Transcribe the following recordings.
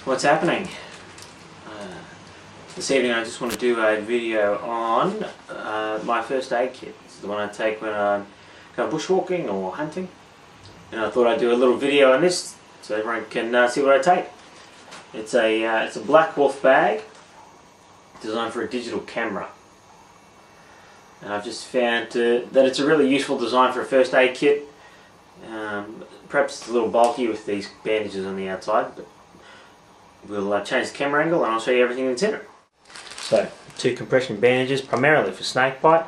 What's happening? This evening I just want to do a video on my first aid kit. This is the one I take when I'm going bushwalking or hunting, and I thought I'd do a little video on this so everyone can see what I take. It's a black Wolf bag designed for a digital camera, and I've just found that it's a really useful design for a first aid kit. Perhaps it's a little bulky with these bandages on the outside, but we'll change the camera angle and I'll show you everything that's in it. So, 2 compression bandages, primarily for snake bite.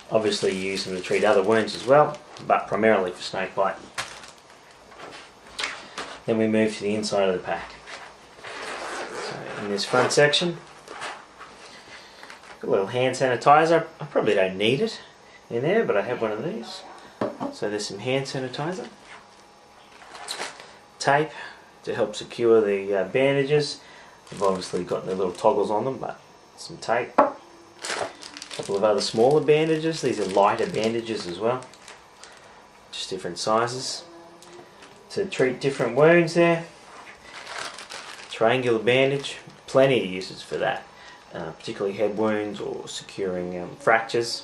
Obviously you use them to treat other wounds as well, but primarily for snake bite. Then we move to the inside of the pack. So in this front section, got a little hand sanitizer. I probably don't need it in there, but I have one of these. So there's some hand sanitizer. Tape to help secure the bandages. They've obviously got the little toggles on them, but some tape. A couple of other smaller bandages. These are lighter bandages as well, just different sizes to treat different wounds there. Triangular bandage, plenty of uses for that, particularly head wounds or securing fractures,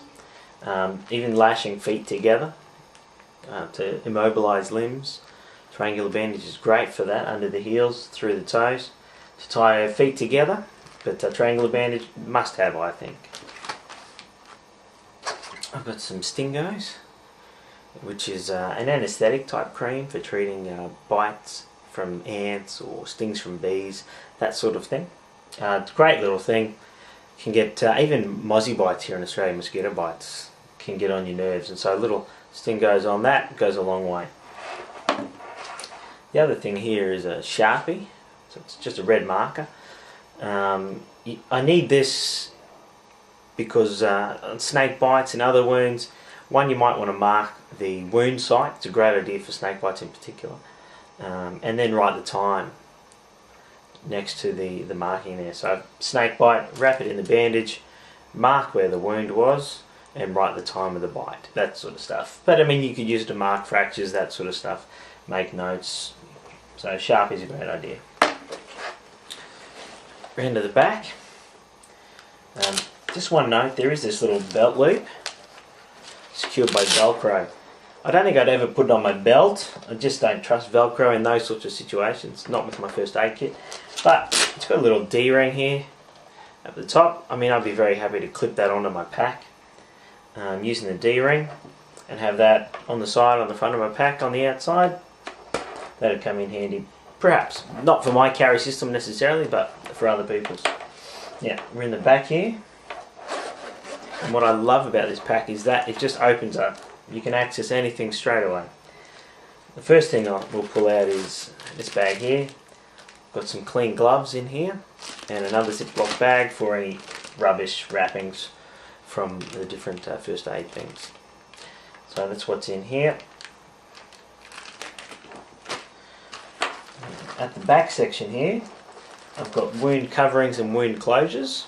even lashing feet together to immobilize limbs. Triangular bandage is great for that, under the heels, through the toes, to tie feet together, but triangular bandage must have, I think. I've got some Stingos, which is an anaesthetic type cream for treating bites from ants or stings from bees, that sort of thing. It's a great little thing. You can get even mozzie bites here in Australia, mosquito bites, can get on your nerves, and so a little Stingos on that goes a long way. The other thing here is a Sharpie, so it's just a red marker. I need this because on snake bites and other wounds, one, you might want to mark the wound site. It's a great idea for snake bites in particular, and then write the time next to the marking there. So snake bite, wrap it in the bandage, mark where the wound was, and write the time of the bite, that sort of stuff. But I mean, you could use it to mark fractures, that sort of stuff, make notes. So Sharpie is a great idea. Round to the back. Just one note, there is this little belt loop secured by Velcro. I don't think I'd ever put it on my belt. I just don't trust Velcro in those sorts of situations, not with my first aid kit. But it's got a little D-ring here at the top. I mean, I'd be very happy to clip that onto my pack using the D-ring, and have that on the side, on the front of my pack, on the outside. That'd come in handy, perhaps. Not for my carry system necessarily, but for other people's. Yeah, we're in the back here. And what I love about this pack is that it just opens up. You can access anything straight away. The first thing we'll pull out is this bag here. Got some clean gloves in here, and another Ziploc bag for any rubbish wrappings from the different first aid things. So that's what's in here. At the back section here, I've got wound coverings and wound closures.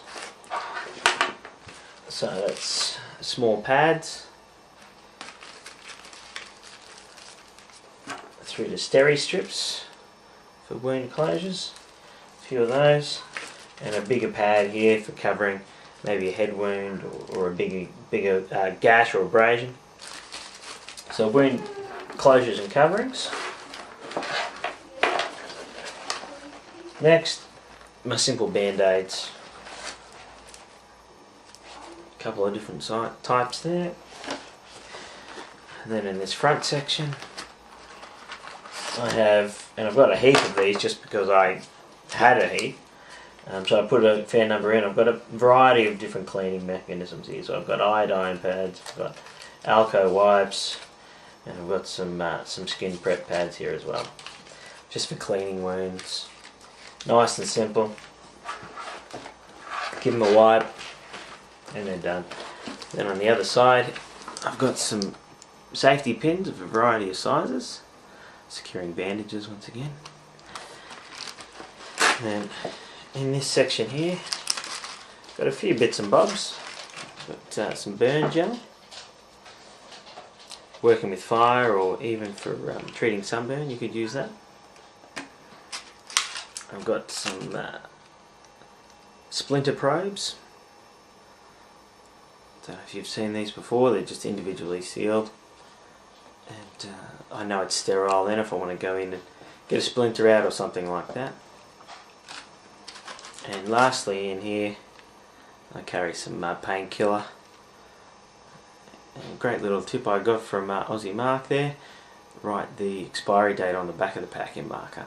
So that's small pads through to steri strips for wound closures, a few of those, and a bigger pad here for covering maybe a head wound or a bigger gash or abrasion. So wound closures and coverings. Next, my simple band-aids. A couple of different types there. And then in this front section, I have, and I've got a heap of these just because I had a heap. So I put a fair number in. I've got a variety of different cleaning mechanisms here. So I've got iodine pads, I've got Alco wipes, and I've got some skin prep pads here as well, just for cleaning wounds. Nice and simple. Give them a wipe and they're done. Then on the other side, I've got some safety pins of a variety of sizes, securing bandages once again. And in this section here, got a few bits and bobs. Got some burn gel, working with fire or even for treating sunburn, you could use that. I've got some splinter probes. Don't know if you've seen these before, they're just individually sealed. And I know it's sterile then if I want to go in and get a splinter out or something like that. And lastly in here I carry some painkiller. A great little tip I got from Aussie Mark there. Write the expiry date on the back of the pack in marker,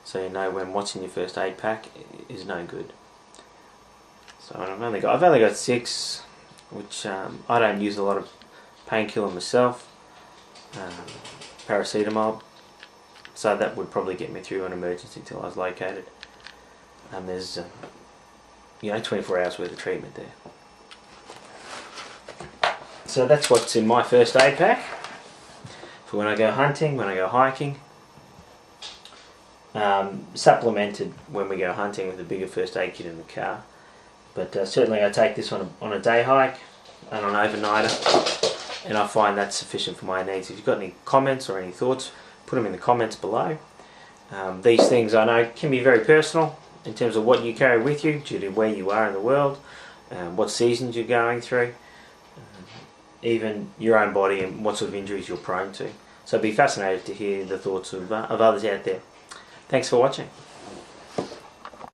so you know when what's in your first aid pack is no good. So I've only got 6, which I don't use a lot of painkiller myself. Paracetamol, so that would probably get me through an emergency till I was located. And there's 24 hours worth of treatment there. So that's what's in my first aid pack for when I go hunting, when I go hiking. Supplemented when we go hunting with a bigger first aid kit in the car. But certainly I take this on a day hike and on overnighter, and I find that's sufficient for my needs. If you've got any comments or any thoughts, put them in the comments below. These things I know can be very personal in terms of what you carry with you due to where you are in the world, what seasons you're going through, even your own body and what sort of injuries you're prone to. So I'd be fascinated to hear the thoughts of others out there. Thanks for watching.